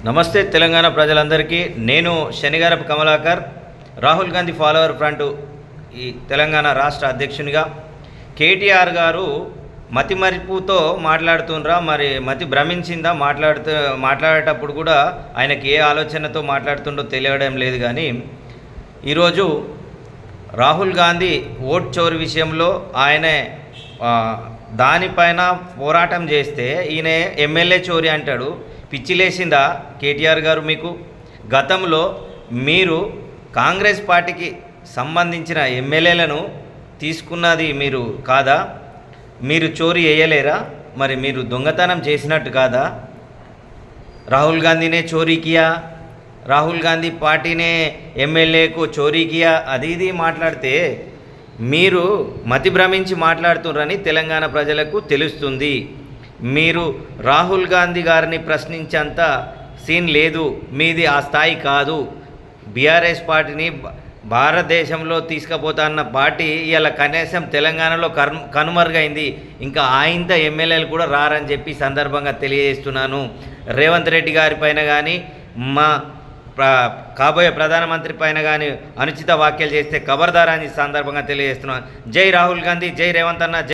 నమస్తే తెలంగాణ ప్రజలందరికీ. నేను శనిగారపు కమలాకర్, రాహుల్ గాంధీ ఫాలోవర్ ఫ్రంట్ ఈ తెలంగాణ రాష్ట్ర అధ్యక్షునిగా. కేటీఆర్ గారు మతిమరుపుతో మాట్లాడుతుండ్రా, మరి మతి భ్రమించిందా? మాట్లాడేటప్పుడు కూడా ఆయనకి ఏ ఆలోచనతో మాట్లాడుతుండో తెలియడం లేదు. కానీ ఈరోజు రాహుల్ గాంధీ ఓట్ చోరీ విషయంలో ఆయనే దానిపైన పోరాటం చేస్తే ఈయన ఎమ్మెల్యే చోరీ అంటాడు. పిచ్చిలేసిందా కేటీఆర్ గారు? మీకు గతంలో మీరు కాంగ్రెస్ పార్టీకి సంబంధించిన ఎమ్మెల్యేలను తీసుకున్నది మీరు కాదా? మీరు చోరీ వేయలేరా? మరి మీరు దొంగతనం చేసినట్టు కాదా? రాహుల్ గాంధీనే చోరీ కియా, రాహుల్ గాంధీ పార్టీనే ఎమ్మెల్యేకు చోరీ కియా, అది ఇది మాట్లాడితే మీరు మతి భ్రమించి మాట్లాడుతున్నారని తెలంగాణ ప్రజలకు తెలుస్తుంది. మీరు రాహుల్ గాంధీ గారిని ప్రశ్నించేంత సీన్ లేదు, మీది ఆ స్థాయి కాదు. బీఆర్ఎస్ పార్టీని భారతదేశంలో తీసుకుపోతాన్న పార్టీ ఇలా కనీసం తెలంగాణలో కనుమరుగైంది. ఇంకా ఆయంత ఎమ్మెల్యేలు కూడా రారని చెప్పి సందర్భంగా తెలియజేస్తున్నాను. రేవంత్ రెడ్డి గారి పైన కానీ మా కాబోయే ప్రధానమంత్రి పైన కానీ అనుచిత వ్యాఖ్యలు చేస్తే ఖబర్దార్ అని సందర్భంగా తెలియజేస్తున్నాను. జై రాహుల్ గాంధీ, జై రేవంత్ అన్న.